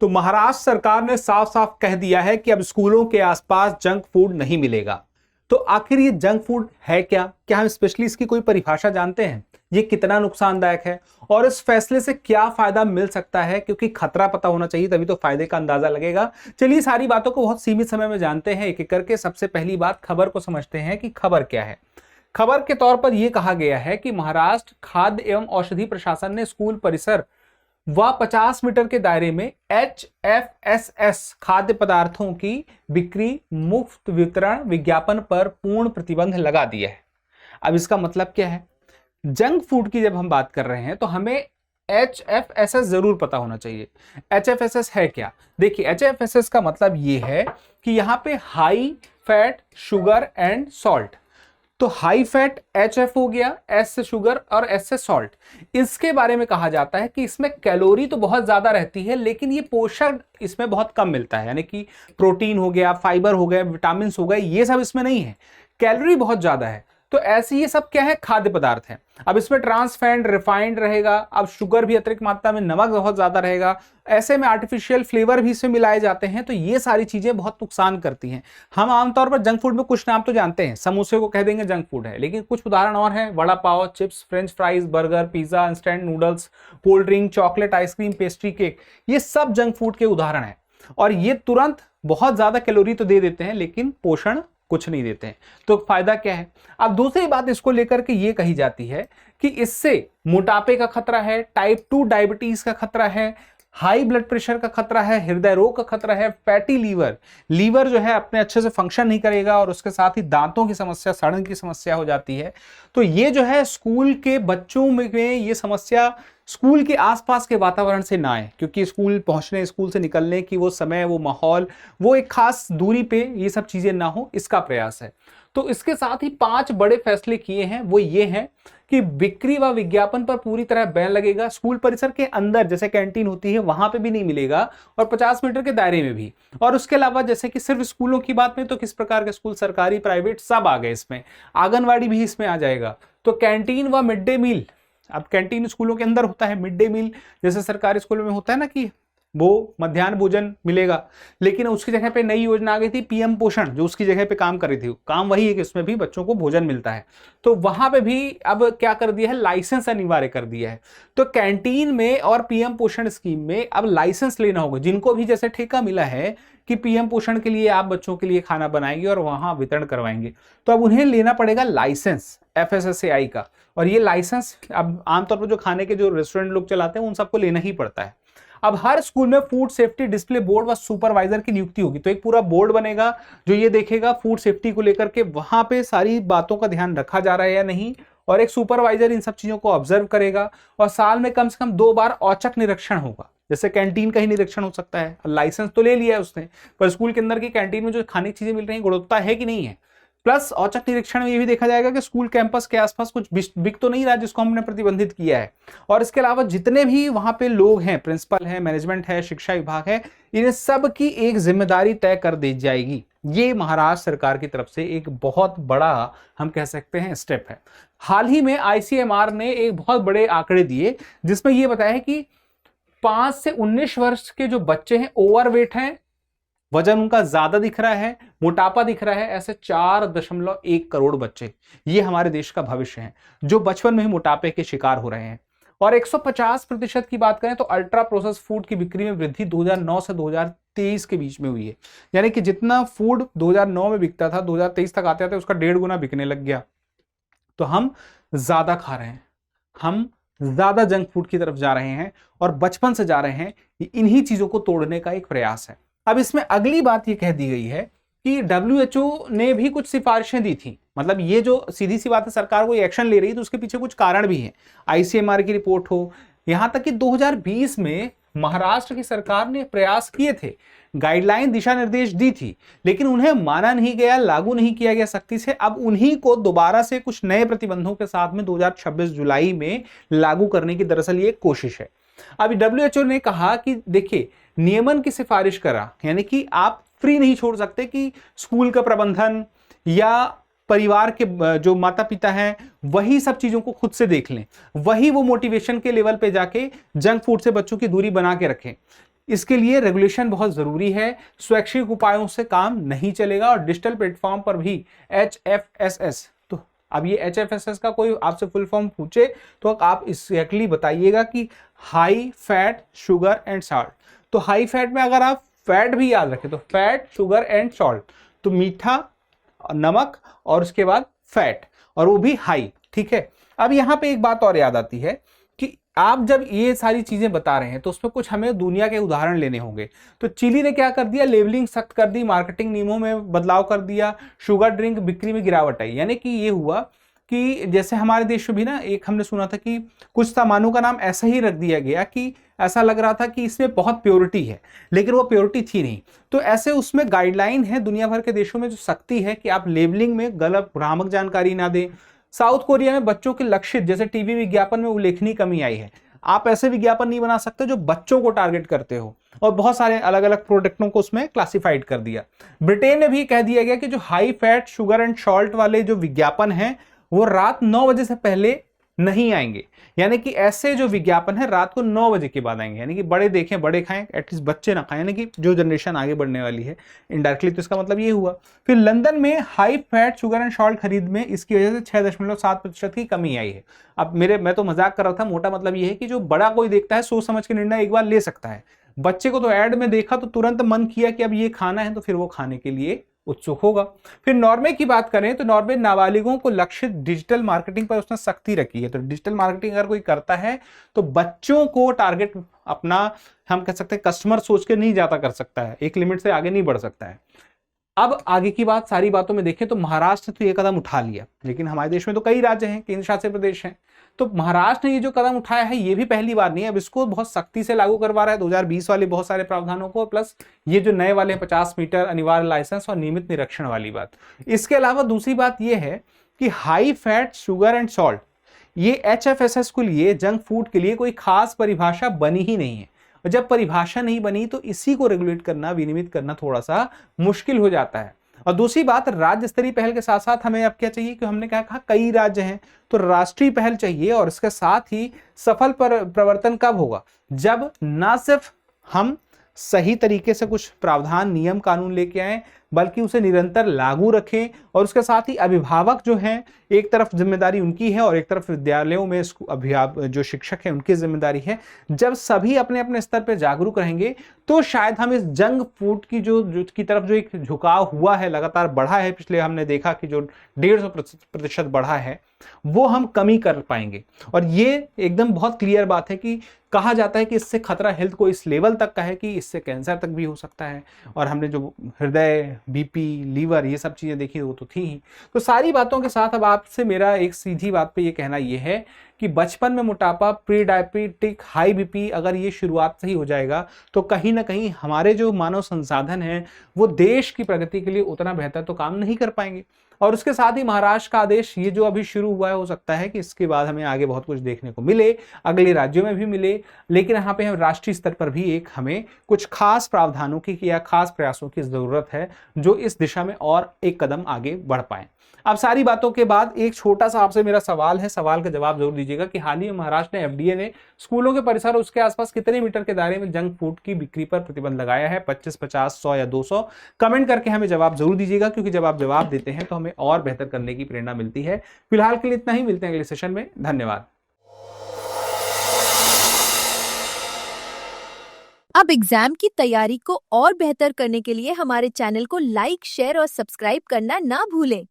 तो महाराष्ट्र सरकार ने साफ साफ कह दिया है कि अब स्कूलों के आसपास जंक फूड नहीं मिलेगा। तो आखिर ये जंक फूड है क्या? क्या हम स्पेशली इसकी कोई परिभाषा जानते हैं? ये कितना नुकसानदायक है और इस फैसले से क्या फायदा मिल सकता है? क्योंकि खतरा पता होना चाहिए, तभी तो फायदे का अंदाजा लगेगा। चलिए सारी बातों को बहुत सीमित समय में जानते हैं एक एक करके। सबसे पहली बात खबर को समझते हैं कि खबर क्या है। खबर के तौर पर यह कहा गया है कि महाराष्ट्र खाद्य एवं औषधि प्रशासन ने स्कूल परिसर व 50 मीटर के दायरे में HFSS खाद्य पदार्थों की बिक्री, मुफ्त वितरण, विज्ञापन पर पूर्ण प्रतिबंध लगा दिया है। अब इसका मतलब क्या है? जंक फूड की जब हम बात कर रहे हैं तो हमें HFSS जरूर पता होना चाहिए। HFSS है क्या? देखिए, HFSS का मतलब ये है कि यहाँ पे high fat, sugar and salt. तो हाई फैट HF हो गया, S से शुगर और S से सॉल्ट। इसके बारे में कहा जाता है कि इसमें कैलोरी तो बहुत ज्यादा रहती है, लेकिन ये पोषण इसमें बहुत कम मिलता है। यानी कि प्रोटीन हो गया, फाइबर हो गया, विटामिन हो गए, ये सब इसमें नहीं है। कैलोरी बहुत ज्यादा है। तो ऐसे ये सब क्या है? खाद्य पदार्थ है। अब इसमें ट्रांस फैट, रिफाइंड रहेगा। अब शुगर भी अतिरिक्त मात्रा में, नमक बहुत ज्यादा रहेगा। ऐसे में आर्टिफिशियल फ्लेवर भी इसमें मिलाए जाते हैं। तो ये सारी चीजें बहुत नुकसान करती हैं। हम आमतौर पर जंक फूड में कुछ नाम तो जानते हैं, समोसे को कह देंगे जंक फूड है, लेकिन कुछ उदाहरण और हैं। Vada pav, chips, french fries, burger, pizza, instant noodles, cold drink, chocolate, ice cream, pastry, cake, ये सब जंक फूड के उदाहरण हैं। और ये तुरंत बहुत ज्यादा कैलोरी तो दे देते हैं, लेकिन पोषण कुछ नहीं देते हैं। तो फायदा क्या है? अब दूसरी बात इसको लेकर के ये कही जाती है कि इससे मोटापे का खतरा है, टाइप 2 डायबिटीज का खतरा है, हाई ब्लड प्रेशर का खतरा है, हृदय रोग का खतरा है, फैटी लीवर जो है अपने अच्छे से फंक्शन नहीं करेगा, और उसके साथ ही दांतों की समस्या, सड़न की समस्या हो जाती है। तो ये जो है स्कूल के बच्चों में ये समस्या स्कूल के आसपास के वातावरण से ना आए, क्योंकि स्कूल पहुंचने, स्कूल से निकलने की वो समय, वो माहौल, वो एक खास दूरी पे ये सब चीजें ना हो, इसका प्रयास है। तो इसके साथ ही 5 बड़े फैसले किए हैं। वो ये हैं कि बिक्री व विज्ञापन पर पूरी तरह बैन लगेगा। स्कूल परिसर के अंदर जैसे कैंटीन होती है वहां पे भी नहीं मिलेगा, और 50 मीटर के दायरे में भी। और उसके अलावा जैसे कि सिर्फ स्कूलों की बात में, तो किस प्रकार के स्कूल, सरकारी, प्राइवेट, सब आ गए इसमें। आंगनवाड़ी भी इसमें आ जाएगा। तो कैंटीन व मिड डे मील, अब कैंटीन स्कूलों के अंदर होता है, मिड डे मील जैसे सरकारी स्कूलों में होता है ना कि वो मध्याह्न भोजन मिलेगा, लेकिन उसकी जगह पे नई योजना आ गई थी PM पोषण, जो उसकी जगह पे काम कर रही थी। काम वही है कि उसमें भी बच्चों को भोजन मिलता है। तो वहां पे भी अब क्या कर दिया है? लाइसेंस अनिवार्य कर दिया है। तो कैंटीन में और PM पोषण स्कीम में अब लाइसेंस लेना होगा। जिनको भी जैसे ठेका मिला है कि PM पोषण के लिए आप बच्चों के लिए खाना बनाएंगे और वहां वितरण करवाएंगे, तो अब उन्हें लेना पड़ेगा लाइसेंस FSSAI का। और ये लाइसेंस अब आमतौर पर जो खाने के जो रेस्टोरेंट लोग चलाते हैं उन सबको लेना ही पड़ता है। अब हर स्कूल में फूड सेफ्टी डिस्प्ले बोर्ड व सुपरवाइजर की नियुक्ति होगी। तो एक पूरा बोर्ड बनेगा जो ये देखेगा फूड सेफ्टी को लेकर के वहां पे सारी बातों का ध्यान रखा जा रहा है या नहीं, और एक सुपरवाइजर इन सब चीजों को ऑब्जर्व करेगा। और साल में कम से कम 2 बार औचक निरीक्षण होगा। जैसे कैंटीन का ही निरीक्षण हो सकता है, लाइसेंस तो ले लिया है उसने, पर स्कूल के अंदर की कैंटीन में जो खाने की चीजें मिल रही है गुणवत्ता है कि नहीं है। प्लस औचक निरीक्षण में ये भी देखा जाएगा कि स्कूल कैंपस के आसपास कुछ बिक तो नहीं रहा जिसको हमने प्रतिबंधित किया है। और इसके अलावा जितने भी वहां पे लोग हैं, प्रिंसिपल है, मैनेजमेंट है, शिक्षा विभाग है, इन्हें सब की एक जिम्मेदारी तय कर दी जाएगी। ये महाराष्ट्र सरकार की तरफ से एक बहुत बड़ा, हम कह सकते हैं, स्टेप है। हाल ही में ICMR ने एक बहुत बड़े आंकड़े दिए जिसमें यह बताया है कि 5 से 19 वर्ष के जो बच्चे हैं ओवरवेट हैं, वजन उनका ज्यादा दिख रहा है, मोटापा दिख रहा है, ऐसे 4.1 करोड़ बच्चे, ये हमारे देश का भविष्य है, जो बचपन में ही मोटापे के शिकार हो रहे हैं। और 150% की बात करें तो अल्ट्रा प्रोसेस फूड की बिक्री में वृद्धि 2009 से 2023 के बीच में हुई है। यानी कि जितना फूड 2009 में बिकता था, 2023 तक आते आते उसका 1.5 गुना बिकने लग गया। तो हम ज्यादा खा रहे हैं, हम ज्यादा जंक फूड की तरफ जा रहे हैं, और बचपन से जा रहे हैं। इन्हीं चीजों को तोड़ने का एक प्रयास है। अब इसमें अगली बात ये कह दी गई है कि WHO ने भी कुछ सिफारिशें दी थी। मतलब ये जो सीधी सी बात है, सरकार कोई एक्शन ले रही है तो उसके पीछे कुछ कारण भी है। ICMR की रिपोर्ट हो, यहां तक कि 2020 में महाराष्ट्र की सरकार ने प्रयास किए थे, गाइडलाइन, दिशा निर्देश दी थी, लेकिन उन्हें माना नहीं गया, लागू नहीं किया गया सख्ती से। अब उन्हीं को दोबारा से कुछ नए प्रतिबंधों के साथ में 2026 जुलाई में लागू करने की दरअसल ये कोशिश है। अभी WHO ने कहा कि देखिए, नियमन की सिफारिश करा, यानी कि आप फ्री नहीं छोड़ सकते कि स्कूल का प्रबंधन या परिवार के जो माता पिता हैं वही सब चीजों को खुद से देख लें, वही वो मोटिवेशन के लेवल पे जाके जंक फूड से बच्चों की दूरी बना के रखें। इसके लिए रेगुलेशन बहुत जरूरी है, स्वैच्छिक उपायों से काम नहीं चलेगा और डिजिटल प्लेटफॉर्म पर भी HFSS, तो अब ये HFSS का कोई आपसे फुल फॉर्म पूछे तो आप एग्जैक्टली बताइएगा कि high fat sugar and salt. तो हाई फैट में अगर आप फैट भी याद रखें तो फैट शुगर एंड सॉल्ट, तो मीठा, नमक और उसके बाद फैट, और वो भी हाई, ठीक है। अब यहाँ पे एक बात और याद आती है कि आप जब ये सारी चीजें बता रहे हैं तो उसमें कुछ हमें दुनिया के उदाहरण लेने होंगे। तो चिली ने क्या कर दिया, लेबलिंग सख्त कर दी, मार्केटिंग नियमों में बदलाव कर दिया, शुगर ड्रिंक बिक्री में गिरावट आई। यानी कि ये हुआ कि जैसे हमारे देश में भी ना एक हमने सुना था कि कुछ सामानों का नाम ऐसा ही रख दिया गया कि ऐसा लग रहा था कि इसमें बहुत प्योरिटी है, लेकिन वो प्योरिटी थी नहीं। तो ऐसे उसमें गाइडलाइन है दुनिया भर के देशों में जो सख्ती है कि आप लेबलिंग में गलत भ्रामक जानकारी ना दें। साउथ कोरिया में बच्चों के लक्षित जैसे टीवी विज्ञापन में उल्लेखनीय कमी आई है। आप ऐसे विज्ञापन नहीं बना सकते जो बच्चों को टारगेट करते हो, और बहुत सारे अलग अलग प्रोडक्टों को उसमें क्लासिफाइड कर दिया। ब्रिटेन में भी कह दिया गया कि जो high fat sugar and salt वाले जो विज्ञापन हैं वो रात 9 बजे से पहले नहीं आएंगे। यानी कि ऐसे जो विज्ञापन है रात को 9 बजे के बाद आएंगे, यानी कि बड़े देखें बड़े खाएं, एटलीस्ट बच्चे ना खाएं, यानी कि जो जनरेशन आगे बढ़ने वाली है इनडायरेक्टली, तो इसका मतलब ये हुआ। फिर लंदन में high fat sugar and salt खरीद में इसकी वजह से 6.7% की कमी आई है। अब मैं तो मजाक कर रहा था, मोटा मतलब ये है कि जो बड़ा कोई देखता है सोच समझ के निर्णय एक बार ले सकता है। बच्चे को तो ऐड में देखा तो तुरंत मन किया कि अब ये खाना है, तो फिर वो खाने के लिए उत्सुक होगा। फिर नॉर्वे की बात करें तो नॉर्वे नाबालिगों को लक्षित डिजिटल मार्केटिंग पर उसने सख्ती रखी है। तो डिजिटल मार्केटिंग अगर कोई करता है तो बच्चों को टारगेट अपना, हम कह सकते हैं कस्टमर सोच के नहीं ज्यादा कर सकता है, एक लिमिट से आगे नहीं बढ़ सकता है। अब आगे की बात, सारी बातों में देखें तो महाराष्ट्र ने तो ये कदम उठा लिया, लेकिन हमारे देश में तो कई राज्य हैं, केंद्र शासित प्रदेश हैं। तो महाराष्ट्र ने ये जो कदम उठाया है ये भी पहली बार नहीं है, अब इसको बहुत सख्ती से लागू करवा रहा है 2020 वाले बहुत सारे प्रावधानों को, प्लस ये जो नए वाले 50 मीटर अनिवार्य लाइसेंस और नियमित निरीक्षण वाली बात। इसके अलावा दूसरी बात यह है कि high fat sugar and salt, ये HFSS के लिए, जंक फूड के लिए कोई खास परिभाषा बनी ही नहीं है। और जब परिभाषा नहीं बनी तो इसी को रेगुलेट करना, विनियमित करना थोड़ा सा मुश्किल हो जाता है। और दूसरी बात, राज्य स्तरीय पहल के साथ साथ हमें अब क्या चाहिए कि हमने कहा कई राज्य हैं तो राष्ट्रीय पहल चाहिए, और इसके साथ ही सफल प्रवर्तन कब होगा, जब ना सिर्फ हम सही तरीके से कुछ प्रावधान नियम कानून लेके आए बल्कि उसे निरंतर लागू रखें, और उसके साथ ही अभिभावक जो हैं एक तरफ जिम्मेदारी उनकी है और एक तरफ विद्यालयों में जो शिक्षक हैं उनकी जिम्मेदारी है। जब सभी अपने अपने स्तर पर जागरूक रहेंगे तो शायद हम इस जंक फूड की जो की तरफ जो एक झुकाव हुआ है, लगातार बढ़ा है, पिछले हमने देखा कि जो 150% बढ़ा है, वो हम कमी कर पाएंगे। और ये एकदम बहुत क्लियर बात है कि कहा जाता है कि इससे खतरा हेल्थ को इस लेवल तक का है कि इससे कैंसर तक भी हो सकता है, और हमने जो हृदय, BP, लीवर, ये सब चीजें देखी वो तो थी ही। तो सारी बातों के साथ अब आपसे मेरा एक सीधी बात पे ये कहना ये है कि बचपन में मोटापा, प्री डायबिटिक, हाई BP अगर ये शुरुआत से ही हो जाएगा तो कहीं ना कहीं हमारे जो मानव संसाधन हैं वो देश की प्रगति के लिए उतना बेहतर तो काम नहीं कर पाएंगे। और उसके साथ ही महाराष्ट्र का आदेश ये जो अभी शुरू हुआ है, हो सकता है कि इसके बाद हमें आगे बहुत कुछ देखने को मिले, अगले राज्यों में भी मिले, लेकिन यहाँ पे हम राष्ट्रीय स्तर पर भी एक हमें कुछ खास प्रावधानों की या खास प्रयासों की जरूरत है जो इस दिशा में और एक कदम आगे बढ़ पाए। अब सारी बातों के बाद एक छोटा सा आपसे मेरा सवाल है, सवाल का जवाब जरूर दीजिएगा कि हाल ही में महाराष्ट्र ने, FDA ने स्कूलों के परिसर और उसके आसपास कितने मीटर के दायरे में जंक फूड की बिक्री पर प्रतिबंध लगाया है? 25, 50, 100 या 200? कमेंट करके हमें जवाब जरूर दीजिएगा, क्योंकि जब आप जवाब देते हैं तो हमें और बेहतर करने की प्रेरणा मिलती है। फिलहाल के लिए इतना ही, मिलते हैं अगले सेशन में। धन्यवाद। अब एग्जाम की तैयारी को और बेहतर करने के लिए हमारे चैनल को लाइक, शेयर और सब्सक्राइब करना ना भूलें।